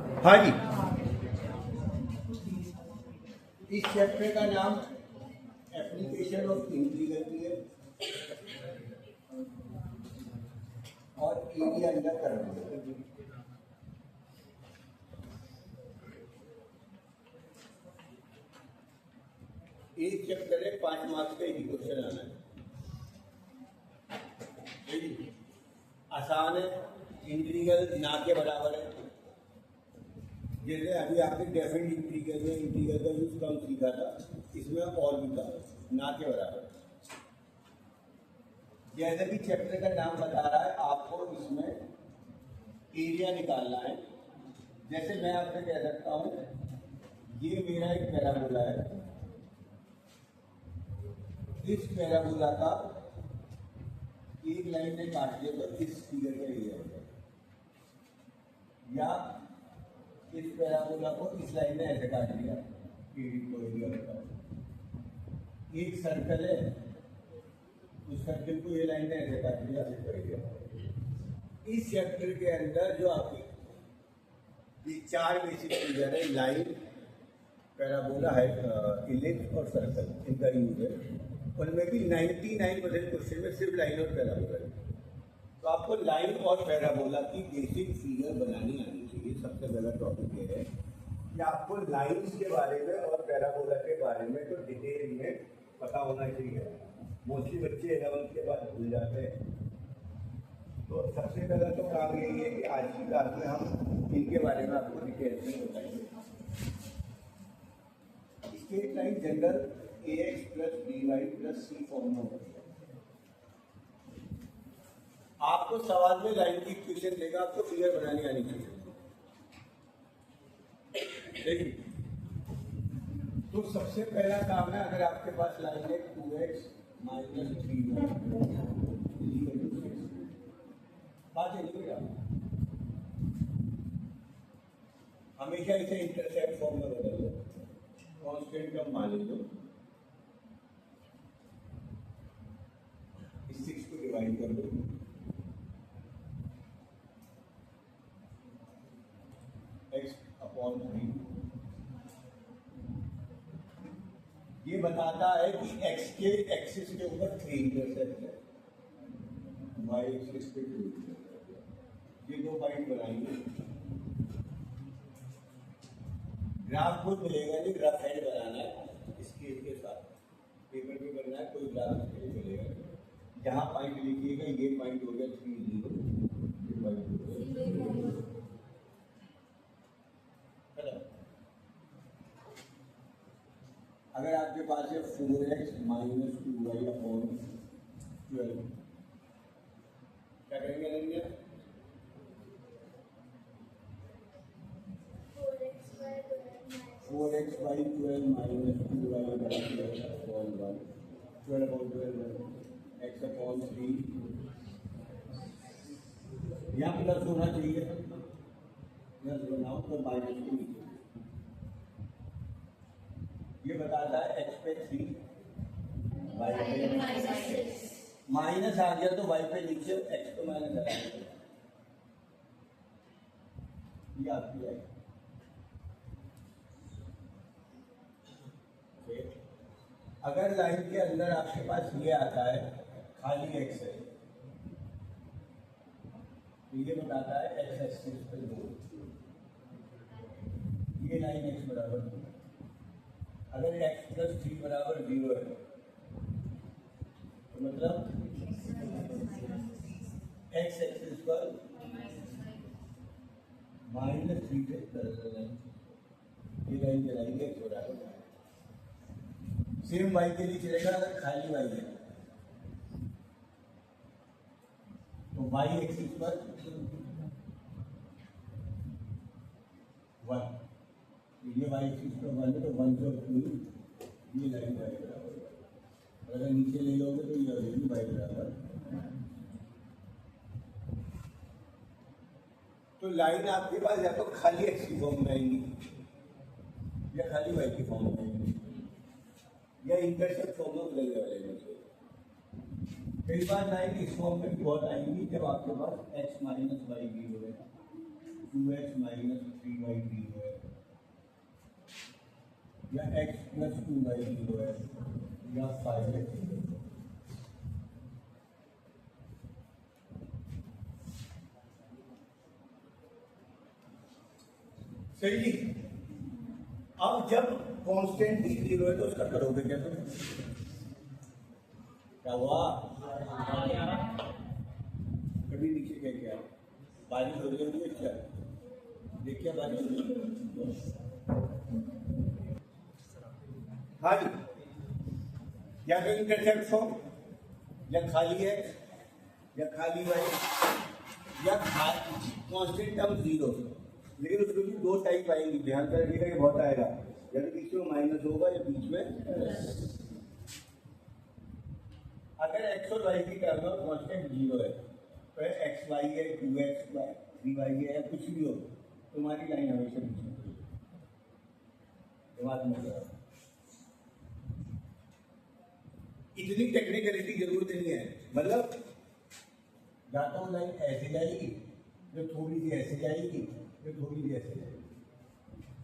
हाँ जी, इस चैप्टर का नाम एप्लीकेशन ऑफ इंटीग्रल है और एरिया अंडर कर्व। एक चैप्टर है, 5 मार्क्स का एक क्वेश्चन आना है। आसान है, इंटीग्रल ना के बराबर है। जैसे अभी आपने डेफिनेट इंटीग्रल में इंटीग्रल का यूज कम सीखा था, इसमें और भी कम ना के बराबर। जैसे कि चैप्टर का नाम बता रहा है, आपको इसमें एरिया निकालना है। जैसे मैं आपसे कह सकता हूँ, ये मेरा एक पैराबोला है, इस पैराबोला का एक लाइन ने काट दिया तो इस फिगर का एरिया हो जाएगा, या इस पैराबोला को इस लाइन ने ऐसे काट दिया, को एरिया होता है। एक सर्कल है, उस सर्कल को ये लाइन ने ऐसे काट दिया, इसका एरिया। इस चैप्टर के अंदर जो आपकी ये 4 बेसिक फिगर है, लाइन, पैराबोला है, इलिप्स और सर्कल, इनका यूज है। उनमें भी 99% क्वेश्चन में सिर्फ लाइन और पैराबोला है। तो आपको लाइन और पैराबोला की बेसिक फिगर बनानी आनी चाहिए। सबसे पहला टॉपिक ये है कि आपको लाइन्स के बारे में और पैराबोला के बारे में तो डिटेल में पता होना चाहिए। मोस्टली बच्चे 11th के बाद भूल जाते हैं। तो सबसे पहला तो काम यही है कि आज की क्लास में हम इनके बारे में आपको डिटेल में बताएंगे। Straight line general ax plus by plus c form में होती है। आपको सवाल में लाइन की इक्वेशन देगा, आपको फिगर बनानी आनी चाहिए। देखिए, तो सबसे पहला काम है, अगर आपके पास लाइन है 2x माइनस 3y बात है, हमेशा इसे इंटरसेप्ट फॉर्म में बदल दो, कांस्टेंट का मान लो, इस 6 को डिवाइड कर दो, x अपॉन 3। ये बताता है कि x के एक्सिस के ऊपर 3 इंटरसेप्ट है, y एक्सिस पे 2। ये 2 पॉइंट बनाएंगे। ग्राफ खुद मिलेगा नहीं, ग्राफ हेड बनाना है स्केल के साथ, पेपर पे बनना है, कोई ग्राफ नहीं मिलेगा। जहाँ पॉइंट लिखिएगा, ये पॉइंट हो गया 3 0, ये पॉइंट हो गया। अगर आपके पास है 4x माइनस 2y अपॉन 12, क्या करेंगे लेंगे? 4x by 12 minus 2y by 12 upon 1, 12 upon 12, x upon 3। यहाँ प्लस होना चाहिए, प्लस बनाओ तो माइनस 2। ये बताता है x पे 3, y पे माइनस आ गया तो y पे नीचे, x तो माइनस आ गया, ये आपकी है। अगर लाइन के अंदर आपके पास ये आता है खाली x है, तो ये बताता है x एक्सिस पे 2, ये लाइन x बराबर 2। अगर x प्लस 3 बराबर 0 है, तो मतलब x एक्सिस पर माइनस 3 से लाइन, ये लाइन चलाएंगे x बराबर। सेम y के लिए चलेगा, अगर खाली y है तो y एक्सिस पर 1, ये y एक्सिस पर 1 है, तो 1 से 2 ये लाइन y बराबर। अगर नीचे ले लोगे तो ये हो जाएगी y बराबर। तो लाइन आपके पास या तो खाली x की फॉर्म में आएंगी, या खाली y की फॉर्म में आएंगी, या इंटरसेप्ट फॉर्म में बदलने वाले हैं। कई बार लाइन इस फॉर्म में भी बहुत आएंगी, जब आपके पास x माइनस वाई 0 है, 2x माइनस 3y या एक्स प्लस 2y0 है या 5x। सही जी। अब जब कांस्टेंट भी 0 है तो उसका करोगे क्या तुम? क्या हुआ? कभी नीचे क्या बारिश हो रही है क्या? देखिए बारिश हो रही है। हाँ जी, या तो इंटरसेप्ट फॉर्म, या खाली है, या खाली वाई, या कांस्टेंट टर्म 0। लेकिन उसमें भी दो टाइप आएंगी, ध्यान से रखिएगा, ये बहुत आएगा। या तो बीच में माइनस होगा या बीच में अगर एक्स और वाई की टर्म में कांस्टेंट 0 है तो एक्स वाई है, 2x वाई, 3y है, या कुछ भी हो, तुम्हारी लाइन हमेशा बीच में दिमाग में रखो। इतनी टेक्निकलिटी जरूरत नहीं है, मतलब या तो लाइन ऐसे जाएगी, जो थोड़ी सी ऐसे जाएगी, जो थोड़ी सी ऐसे जाएगी।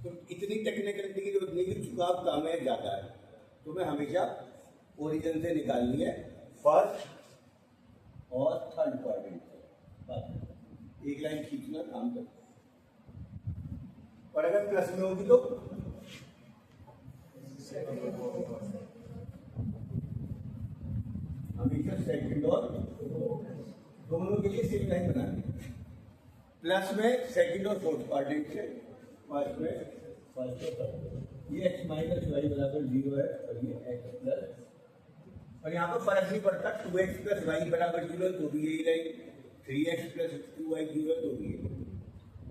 तो इतनी टेक्निकलिटी की जरूरत नहीं, झुकाव काम है ज्यादा है। तुम्हें हमेशा ओरिजिन से निकालनी है, फर्स्ट और थर्ड क्वाड्रेंट से एक लाइन खींचना काम करता है। और अगर प्लस में होगी तो हमेशा सेकंड और दोनों के लिए सेम लाइन बनानी है। प्लस में सेकंड और फोर्थ क्वाड्रेंट से, फर्स्ट में फर्स्ट और थर्ड। ये x माइनस वाई बराबर 0 है और ये x प्लस, और यहाँ पर फर्क नहीं पड़ता, 2x प्लस वाई बराबर 0 तो भी यही लाइन, 3x प्लस 2y 0 तो भी यही।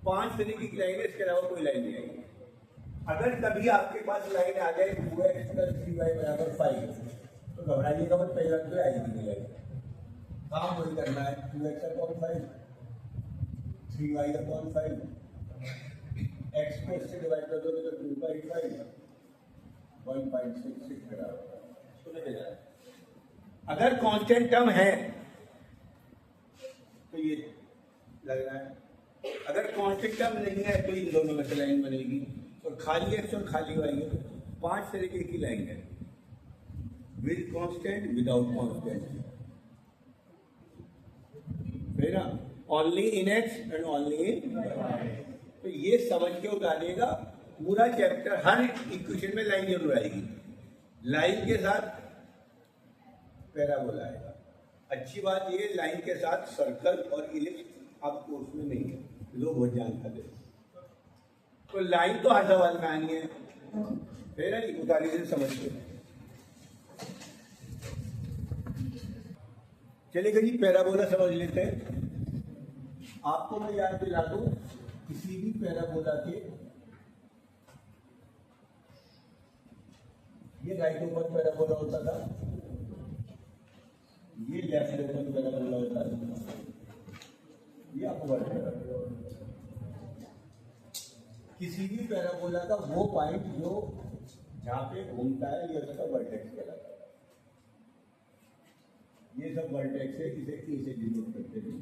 5 तरीके की लाइन है, इसके अलावा कोई लाइन नहीं आएगी। अगर कभी आपके पास लाइन आ जाए 2x प्लस 3y बराबर 5 तो घबराइएगा मत, पहला तो आएगी नहीं आएगी। काम वही करना है, 2x upon 5, 3y upon 5, x को इससे डिवाइड कर दोगे तो 2/5, 1.66 बराबर। अगर कांस्टेंट टर्म है तो ये लग रहा है, अगर कांस्टेंट टर्म नहीं है तो इन दोनों में से लाइन बनेगी। और खाली एक्स और खाली वाई है, 5 तरीके की लाइन है, विद कांस्टेंट, विदाउट कांस्टेंट, है ना, only in x and only in. तो ये समझ के उतारिएगा पूरा चैप्टर, हर इक्वेशन में लाइन जरूर आएगी, लाइन के साथ पैराबोला आएगा। अच्छी बात ये, लाइन के साथ सर्कल और इलिप्स आप कोर्स में नहीं है, लोग बहुत जानते हैं। तो लाइन तो हर सवाल में आनी है, फिर उतारी से समझ के चलेगा जी। पैराबोला समझ लेते हैं। आपको मैं याद दिला दूं, किसी भी पैराबोला के ये राइट ओपन पैराबोला होता था, ये लेफ्ट ओपन पैराबोला होता था, ये अपवर्ड पैराबोला। किसी भी पैराबोला का वो पॉइंट जो जहां पे घूमता है, ये उसका वर्टेक्स कहलाता है। ये सब वर्टेक्स है, इसे ए से डिनोट करते हैं।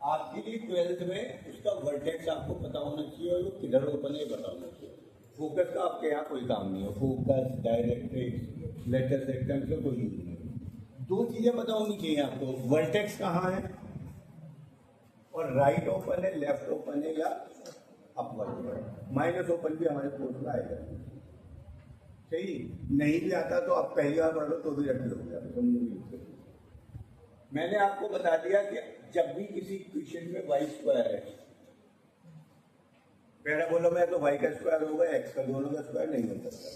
आपके लिए 12th में उसका वर्टेक्स आपको पता होना चाहिए और वो किधर ओपन है पता होना चाहिए। फोकस का आपके यहाँ कोई काम नहीं है, फोकस, डायरेक्ट्रिक्स, लेटर सेक्शन का कोई यूज नहीं है। 2 चीजें पता होनी चाहिए आपको, वर्टेक्स कहाँ है और राइट ओपन है, लेफ्ट ओपन है या अपवर्ड। माइनस ओपन भी हमारे कोर्स में आएगा, सही नहीं भी आता तो आप पहली बार पढ़ लो तो भी रख लो। मैंने आपको बता दिया कि जब भी किसी इक्वेशन में वाई स्क्वायर है, पैराबोला में तो वाई का स्क्वायर होगा, एक्स का, दोनों का स्क्वायर नहीं हो सकता।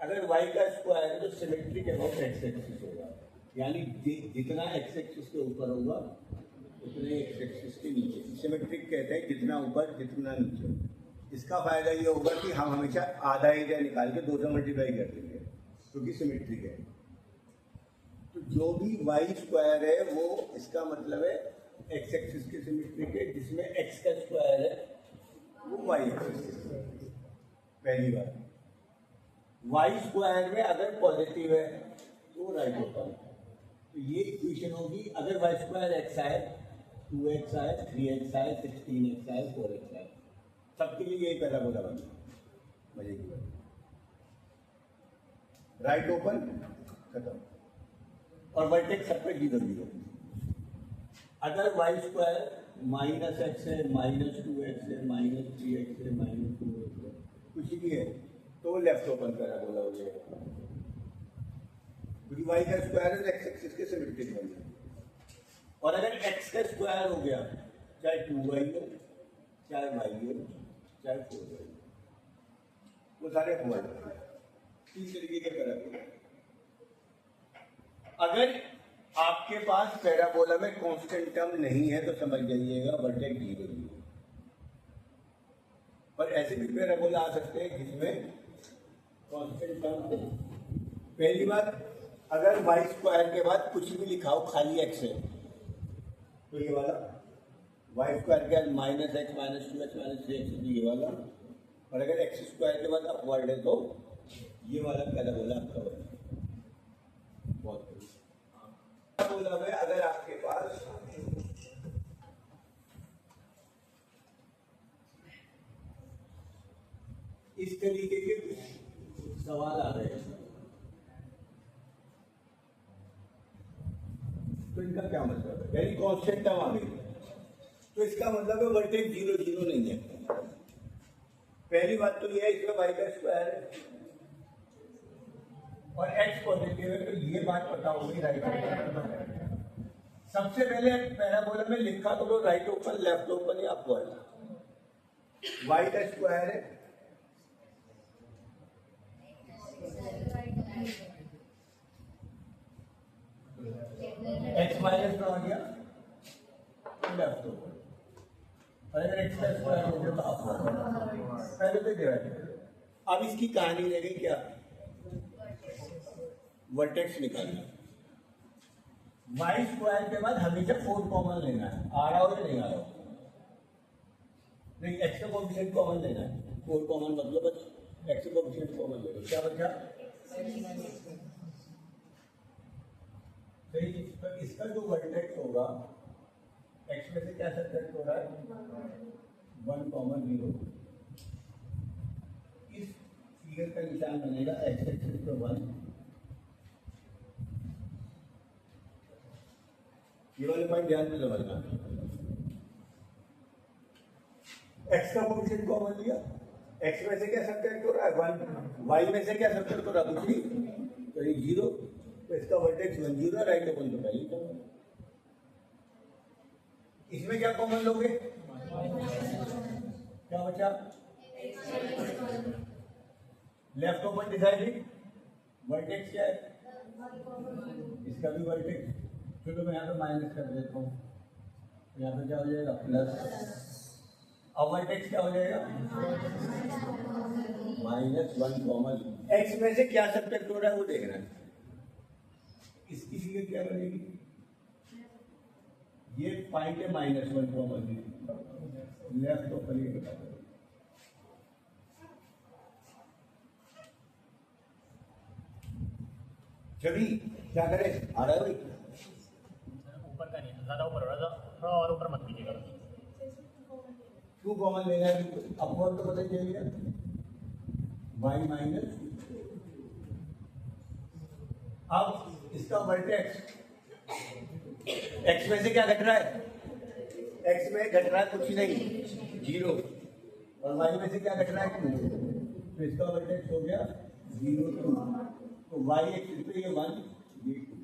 अगर वाई का स्क्वायर है तो सिमेट्रिक अबाउट एक्स एक्सिस होगा, यानी जितना एक्स एक्सिस के ऊपर होगा उतने एक्स एक्सिस के नीचे। सिमेट्रिक कहते हैं जितना ऊपर जितना नीचे। इसका फायदा ये होगा कि हम हमेशा आधा एरिया निकाल के 2 से मल्टीप्लाई कर देंगे क्योंकि सिमेट्रिक है। तो जो भी वाई स्क्वायर है वो इसका मतलब है एक्स एक्सिस के सिमेट्रिक है, जिसमें एक्स का स्क्वायर है वो वाई एक्सिस। पहली बात, वाई स्क्वायर में अगर पॉजिटिव है तो राइट होता है। तो ये इक्वेशन होगी, अगर वाई स्क्वायर एक्स आए, 2x आए, 3x आए, 16x आए, 4x आए, सबके लिए यही पैराबोला बना। मजे की बात, राइट ओपन खत्म, और वर्टेक्स सबका 0 0। अगर वाई स्क्वायर माइनस एक्स है, माइनस 2x है, माइनस 3x है, माइनस 2x है, कुछ भी है तो वो लेफ्ट ओपन पैराबोला हो जाएगा, क्योंकि वाई का स्क्वायर है एक्स एक्सिस के सिमेट्रिक बन जाएगा। और अगर एक्स का स्क्वायर हो गया, चाहे 2y हो, चाहे y हो, चाहे 4y हो, वो सारे हुआ 3 तरीके के पैराबोला। अगर आपके पास पैराबोला में कांस्टेंट टर्म नहीं है तो समझ जाइएगा वर्टेक्स 0 0। पर ऐसे भी पैराबोला आ सकते हैं जिसमें कांस्टेंट टर्म हो। पहली बात, अगर वाई स्क्वायर के बाद कुछ भी लिखा हो खाली एक्स है तो ये वाला, वाई स्क्वायर के बाद minus x minus 2x minus 3x ये वाला, और अगर एक्स स्क्वायर के बाद अपवर्ड है तो ये वाला पैराबोला आपका बना। बहुत पैराबोला में अगर आपके पास इस तरीके के कुछ सवाल आ रहे हैं तो इनका क्या मतलब है, यानी कांस्टेंट टर्म आ गई तो इसका मतलब है वर्टेक्स 0 0 नहीं है। पहली बात तो यह है इसमें वाई का स्क्वायर है और एक्स पॉजिटिव है, तो ये बात पता होगी राइट ओपन। सबसे पहले पैराबोला में लिखा तो वो राइट ओपन लेफ्ट ओपन या अपवर्ड। वाई का स्क्वायर है एक्स माइनस का हो गया लेफ्ट ओपन, और अगर एक्स का स्क्वायर हो गया तो अपवर्ड। पहले तो डिवाइड। अब इसकी कहानी रह गई क्या, वर्टेक्स निकालना। वाई स्क्वायर के बाद हमेशा 4 कॉमन लेना है, आ रहा हो या नहीं आ रहा हो, नहीं एक्स का कोएफिशिएंट कॉमन लेना है, 4 कॉमन मतलब एक्स का कोएफिशिएंट कॉमन ले लो, क्या बचा सही। तो इसका जो वर्टेक्स होगा एक्स में से क्या सब्ट्रैक्ट हो रहा है 1 कॉमन 0। इस फिगर का निशान बनेगा एक्स एक्सिस पे 1, ये वाले पॉइंट ध्यान में समझना। एक्स का कोएफिशिएंट कॉमन लिया, एक्स में से क्या सब्ट्रैक्ट हो रहा है 1, वाई में से क्या सब्ट्रैक्ट हो रहा है कुछ नहीं, तो ये 0, तो इसका वर्टेक्स 1 0 राइट ओपन तो पहले कॉमन। इसमें क्या कॉमन लोगे, क्या बचा लेफ्ट ओपन डिसाइडेड, वर्टेक्स क्या है इसका भी वर्टेक्स, चलो मैं यहाँ पे माइनस कर देता हूँ, यहाँ पे क्या हो जाएगा प्लस, अब वर्टेक्स क्या हो जाएगा -1 कॉमन। एक्स में से क्या सब्ट्रैक्ट हो रहा है वो देखना है। इसकी फिगर क्या बनेगी, ये पॉइंट है -1 कॉमन, लेफ्ट ओपन ये बता दो। चलिए क्या करें, आ रहा है भाई ऊपर का नहीं, ज्यादा ऊपर हो रहा था, थोड़ा और ऊपर मत कीजिएगा। 2 कॉमन लेना है, अपवर्ड तो पता चलिए y माइनस। अब इसका वर्टेक्स x में से क्या घट रहा है, x में घट रहा है कुछ नहीं 0, और y में से क्या घट रहा है 2, तो इसका वर्टेक्स हो गया 0 2, तो y एक्सिस पे ये 1 ये 2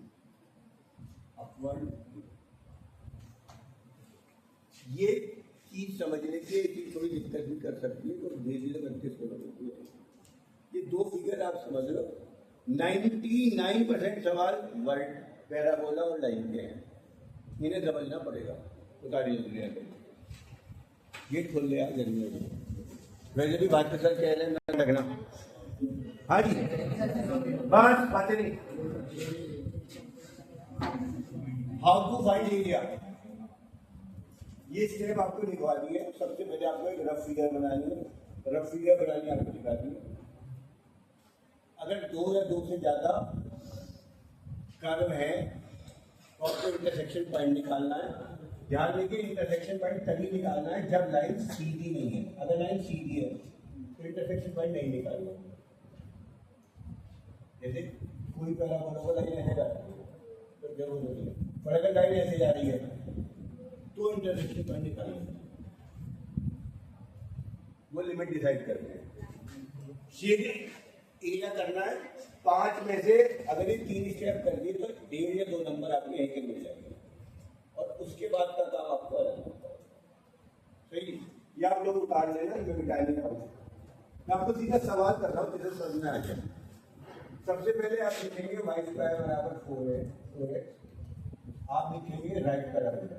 अपवर्ड। ये चीज समझने के लिए थोड़ी दिक्कत भी कर सकती है, तो धीरे धीरे करके इसको समझती है। ये 2 फिगर आप समझ लो, 99% सवाल वर्ड पैराबोला और लाइन के हैं, इन्हें समझना पड़ेगा तो सारी दुनिया में ये खोल लिया जरूरी है। वैसे भी बात सर कह रहे हैं लगना, हाँ जी बस बातें नहीं। हाउ टू फाइंड एरिया, ये स्टेप आपको लिखवा दी है। सबसे पहले आपको एक रफ फिगर बनानी है, रफ फिगर बनानी आपको दिखा दी है। अगर 2 या 2 से ज्यादा कर्व है तो आपको इंटरसेक्शन पॉइंट निकालना है। ध्यान देखिए इंटरसेक्शन पॉइंट तभी निकालना है जब लाइन सीधी नहीं है। अगर लाइन सीधी है तो तो इंटरसेक्शन पॉइंट नहीं निकालना। जैसे कोई पैराबोला को लाइन ऐसे जाती है तो जरूर नहीं है, और अगर लाइन ऐसे जा रही है तो इंटरसेक्शन पॉइंट निकालना, वो लिमिट डिसाइड करते हैं। शेडिंग एरिया करना है, 5 में से अगर ये 3 स्टेप कर दिए तो 1.5 या 2 नंबर आपके यहीं के मिल जाएंगे, और उसके बाद का काम आपको अलग होता है। सही, या आप लोग उतार लेना, मैं मिटाने का हूँ। मैं आपको सीधा सवाल कर रहा हूँ जिसे समझ में आ जाए। सबसे पहले आप लिखेंगे y स्क्वायर बराबर 4x, आप लिखेंगे राइट पैराबोला।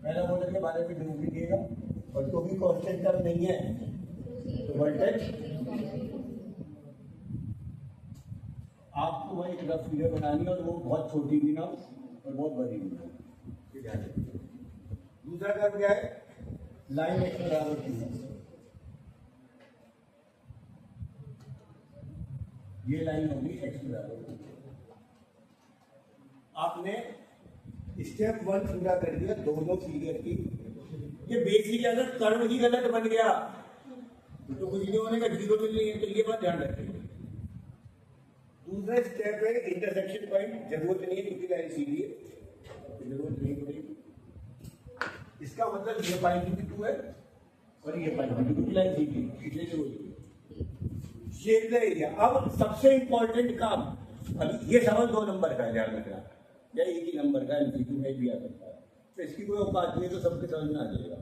पैराबोला के बारे में जो लिखिएगा, और तो भी कांस्टेंट टर्म नहीं है तो वर्टेक्स आपको वही रफ फिगर बनानी है, और वो बहुत छोटी भी ना और बहुत बड़ी भी ना। दूसरा कर्व क्या है, लाइन एक्स बराबर 2, ये लाइन होगी एक्स बराबर 2। आपने स्टेप 1 पूरा कर दिया दोनों फिगर की। ये बेसिक अगर कर्व ही गलत बन गया तो कुछ नहीं होने का, 0 मिलनी है, तो ये बात ध्यान रखेंगे। दूसरा स्टेप है इंटरसेक्शन पॉइंट, जरूरत नहीं है क्योंकि लाइन सीधी है, जरूरत नहीं पड़ेगी। इसका मतलब ये पॉइंट भी 2 है और ये पॉइंट भी 2 की लाइन सीधी है, इसलिए जरूरत नहीं। Shade the area. अब सबसे इंपॉर्टेंट काम, अभी ये सवाल 2 नंबर का ध्यान रखना, या एक ही नंबर का एमसीक्यू में भी आ सकता है, तो इसकी कोई औकात नहीं, तो सबके समझ में आ जाएगा।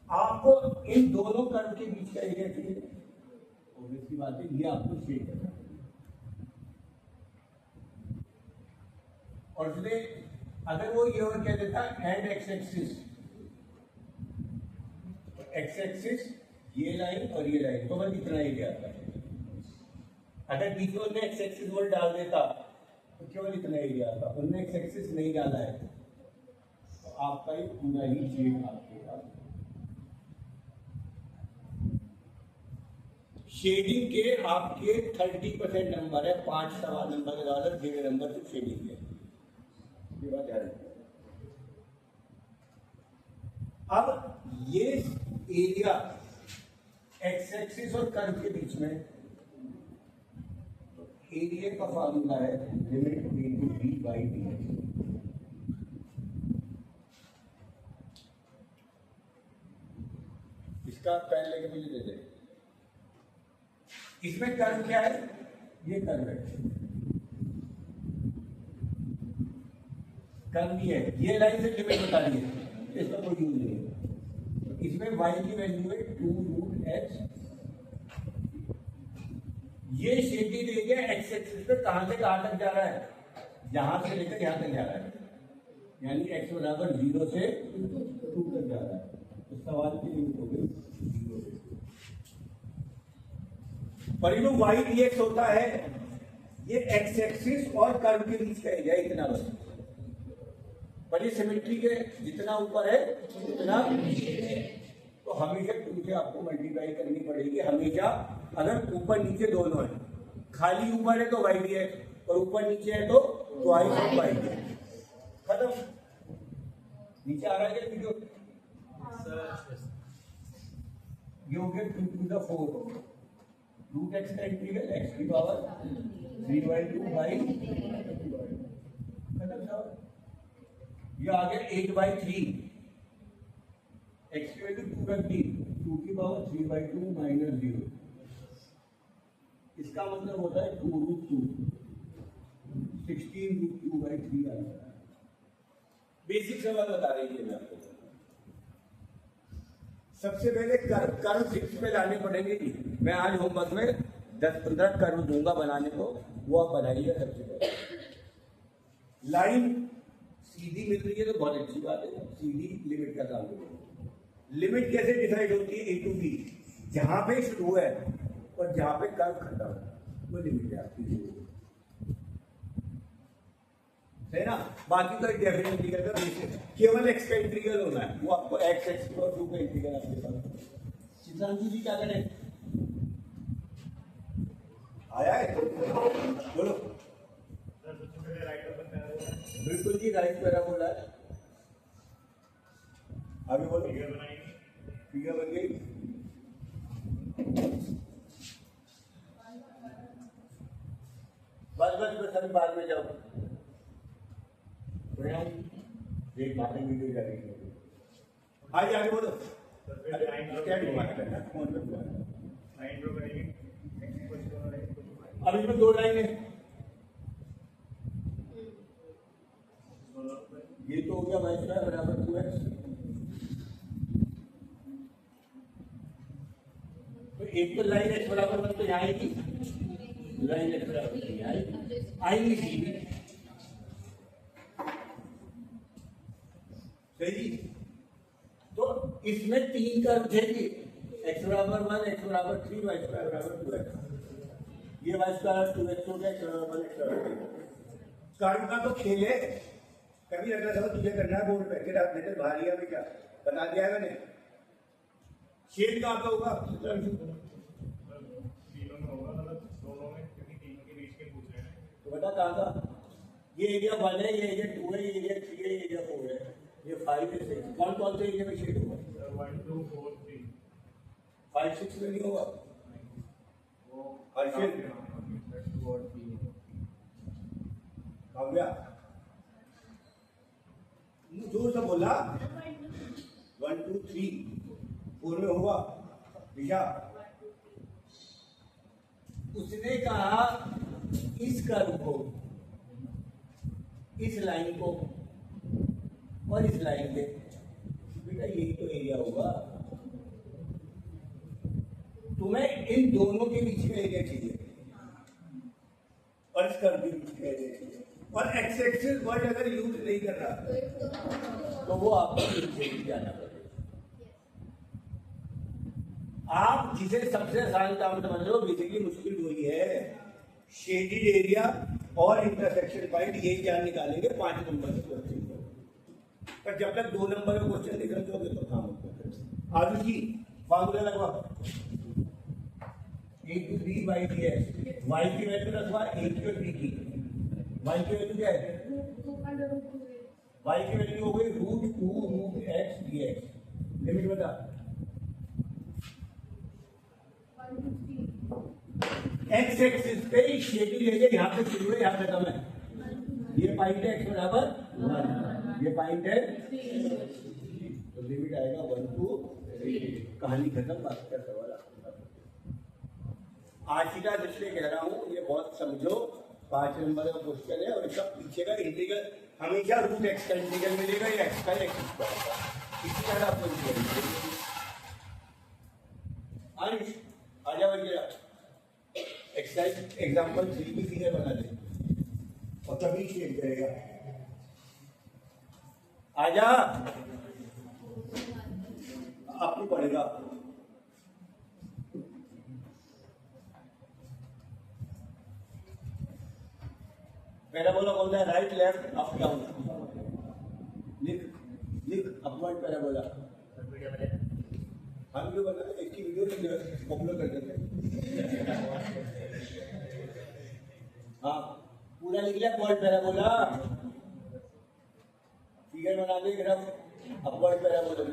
आपको इन दोनों कर्व के बीच का एरिया चाहिए, ऑब्वियस सी बात है, ये आपको शेड करना है। और इसलिए अगर वो ये और कह देता and x axis, x axis ये लाइन और ये लाइन, तो बस इतना एरिया आता है। अगर बीच में उन्हें एक्स एक्सिस वर्ड डाल देता तो केवल इतना एरिया आता, उन्होंने एक्स एक्सिस नहीं डाला है तो आपका ये पूरा ही शेड आपके पास। शेडिंग के आपके 30% नंबर है, 5 सवा नंबर के ज्यादा 1.5 नंबर से शेडिंग है, ये बात याद रखिए। अब ये एरिया एक्स एक्सिस और कर्व के बीच में, एरिया का फार्मूला है limit b to b by dx। इसका पेन लेके मुझे दे दे। इसमें कर्व क्या है, ये कर्व है, कर्व ये है, ये लाइन से लिमिट बता दी है, इसका कोई यूज नहीं है। इसमें y की वैल्यू है 2√x, ये शेडिंग एरिया एक्स एक्सिस पे कहां से कहां तक जा रहा है, यहां से लेकर यहां तक जा रहा है, यानी x बराबर 0 से 2 तक जा रहा है, तो सवाल की लिमिट हो गई 0 से 2। पर ये y dx होता है, ये एक्स एक्सिस और कर्व के बीच का एरिया इतना बस, पर ये सिमेट्री के जितना ऊपर है उतना, तो हमेशा 2 से आपको मल्टीप्लाई करनी पड़ेगी हमेशा। अगर ऊपर नीचे दोनों है, खाली ऊपर है तो y dx और ऊपर नीचे है तो ट्वाइस ऑफ y dx, खत्म। नीचे आ रहा है क्या वीडियो? ये हो गया 2 to the 4 रूट एक्स का इंटीग्रल x की पावर 3/2 बाई, खत्म साहब। ये आ गया 8/3, x की वैल्यू 2 रख दी, 2 की पावर 3/2 माइनस 0, इसका मतलब होता है 2√2, 16√2/3 आ रहा है। बेसिक सवाल बता रही है मैं आपको। सबसे पहले कर्व 6 पे लाने पड़ेंगे जी। मैं आज होमवर्क में 10-15 कर्व दूंगा बनाने को, वो आप बनाइएगा। सबसे पहले लाइन सीधी मिल रही है तो बहुत अच्छी बात है, सीधी लिमिट का काम करेंगे। लिमिट कैसे डिसाइड होती है, a टू b, जहां पे शुरू है और जहां पे कर्व खत्म है वो लिमिट है आपकी, है ना। बाकी तो डेफिनेट इंटीग्रल का बेसिस केवल x का इंटीग्रल होना है, वो आपको x और 2 का इंटीग्रल आपके पास। चित्रांशु जी क्या करें, आया है बोलो। बिल्कुल जी, राइट पैराबोला है, आगे बोलो। फिगर बन गई। बस बस बस अभी बाद में जाओ। देख बातें वीडियो जा रही है। आगे आगे बोलो। क्या डिमांड करना है? कौन सा डिमांड? अब इसमें दो लाइन है। ये तो हो गया y स्क्वायर बराबर 2x। तो एक तो लाइन x बराबर 1 तो यहाँ आएगी, लाइन x बराबर 1 यहाँ आएगी सीधी। सही। तो इसमें तीन कर्व थे x बराबर 1, x बराबर 3, y स्क्वायर बराबर 2x। ये y स्क्वायर 2x हो गया, x बराबर 1, x बराबर 3। कर्व का तो खेल है। कभी अगला सवाल तुझे करना है बोर्ड पे, कि आपने तो भारी है क्या बता दिया है मैंने। शेड कहाँ का होगा? तीनों में होगा, मतलब दोनों में, क्योंकि तीनों के बीच के पूछ रहे हैं। तो बता कहाँ का? ये एरिया 1 है, ये एरिया 2 है, ये एरिया 3 है, ये एरिया 4 है, ये 5 है 6। कौन कौन से एरिया में शेड होगा? 1 2 4 3 5 6 में नहीं होगा। और शेड काव्या जोर से बोला। 1 2 3 4 में होगा। दिशा उसने कहा इस कर्व को, इस लाइन को और इस लाइन पे, बेटा यही तो एरिया होगा। तुम्हें इन दोनों के बीच में एरिया चाहिए और इस कर्व के बीच में एरिया चाहिए। और एक्स एक्सिस वर्ड अगर यूज नहीं कर रहा तो वो आपको नीचे ही जाना पड़ेगा। आप जिसे सबसे आसान काम समझ लो, बेसिकली मुश्किल वही है। शेडेड एरिया और इंटरसेक्शन पॉइंट, यही जान निकालेंगे 5 नंबर के क्वेश्चन पर। पर जब तक 2 नंबर का क्वेश्चन निकल जाओगे तो काम होता है। आगे की फार्मूला लगवा। a to b by dx, y की वैल्यू रखवा a की और b की। y की वैल्यू क्या है? y की वैल्यू हो गई √2√x dx। लिमिट बता। x एक्सिस पे शेड्यूल एरिया यहाँ पे शुरू है, यहाँ पे खत्म है। ये पॉइंट है x बराबर 1, ये पॉइंट है, तो लिमिट आएगा 1 to 3। कहानी खत्म। बात का सवाल आशिका जिसलिए कह रहा हूँ, ये बहुत समझो। 5 नंबर का क्वेश्चन है और इसका पीछे का इंटीग्रल हमेशा √x का इंटीग्रल मिलेगा या x का x स्क्वायर का। इसी तरह आपको अंश आ जाओ भैया। एक्सरसाइज एग्जांपल 3 की फिगर बना दे और तभी शेड करेगा। आजा आपको पढ़ेगा। पैराबोला बोलता है राइट लेफ्ट अप डाउन। लिख लिख अपवर्ड पैराबोला। हम वीडियो बनाते हैं, इसकी वीडियो पॉपुलर कर देते हैं। हाँ पूरा लिख लिया अपवर्ड पैराबोला। फिगर बना दे ग्राफ अपवर्ड पैराबोला।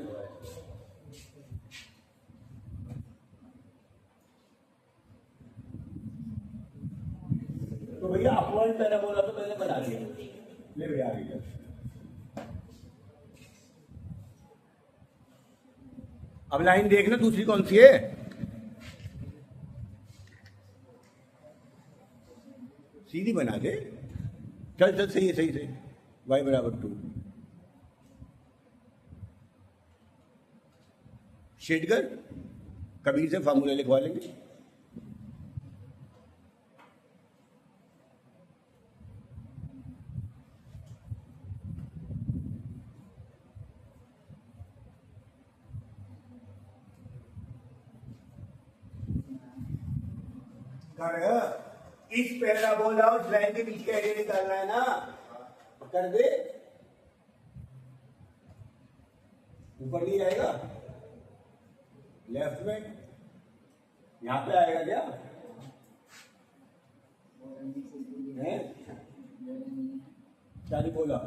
तो भैया अपवर्ड पैराबोला तो मैंने बना दिया। ले भैया आगे। अब लाइन देखना दूसरी कौन सी है। सीधी बना दे। चल चल सही है, सही सही। y बराबर 2। शेड कर, कबीर से फार्मूला लिखवा लेंगे। कर इस पैराबोला और लाइन के बीच का एरिया निकालना है ना, कर दे। ऊपर नहीं आएगा, लेफ्ट में यहां पे आएगा क्या है? क्या नहीं बोला?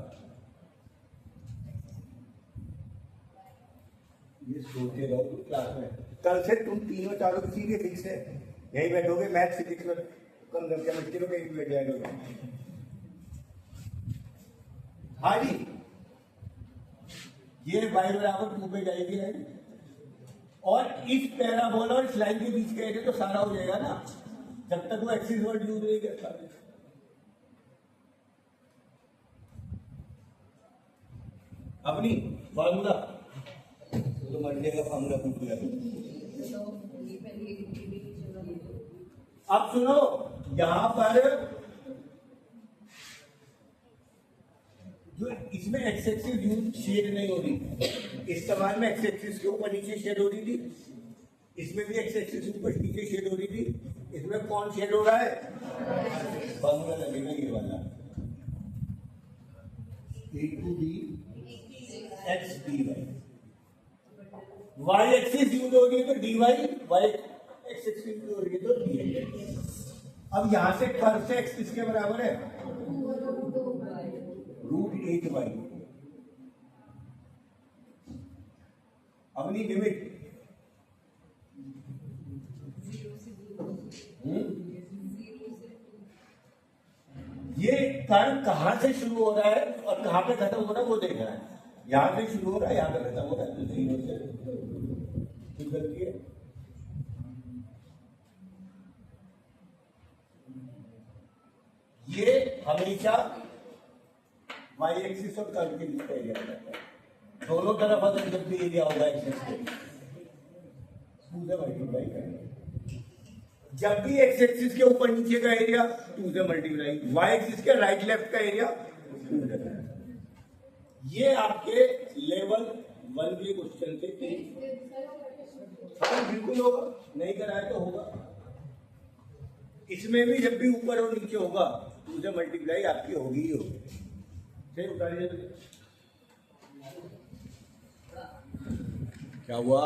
ये सोचे रहो तुम क्लास में, कल से तुम तीनों चारों किसी के फिक्स है, यहीं बैठोगे, मैथ फिजिक्स में कम करके केमिस्ट्री में कहीं भी बैठ जाएगा। हाँ जी, ये y बराबर 2 पे जाएगी है, और इस पैराबोला और इस लाइन के बीच का एरिया तो सारा हो जाएगा ना, जब तक वो एक्सिस वर्ड यूज नहीं करता। अपनी फार्मूला तो मरने का फार्मूला पूछ लिया। अब सुनो, यहां पर जो इसमें एक्स एक्सिस यूज शेड नहीं हो रही, इस सवाल में एक्स एक्सिस के ऊपर नीचे शेड हो रही थी, इसमें भी एक्स एक्सिस ऊपर नीचे शेड हो रही थी, इसमें कौन शेड हो रहा है? फार्मूला लगेगा ये वाला, a to b x dy, y axis use हो रही है तो dy, y x axis use हो रही है तो dx। अब यहां से कर्व से x किसके बराबर है? √8y। अपनी लिमिट ये कर्व कहां से शुरू हो रहा है और कहां पे खत्म हो रहा है वो देख रहा है, यहां से शुरू हो रहा है, यहां पे खत्म हो रहा है, तो 0 से ठीक करती है। ये हमेशा y एक्सिस और कर्व के बीच का एरिया रहता है, दोनों तरफ अगर जब भी एरिया होगा एक्सिस के पूरे मल्टीप्लाई करेंगे, जब भी एक्स एक्सिस के ऊपर नीचे का एरिया 2 से मल्टीप्लाई, वाई एक्सिस के राइट लेफ्ट का एरिया 2 से। ये आपके लेवल 1 के क्वेश्चन से हाँ बिल्कुल होगा, नहीं कराया तो होगा। इसमें भी जब भी ऊपर और नीचे होगा 2 से मल्टीप्लाई आपकी होगी ही होगी। चलिए उतारिए, क्या हुआ?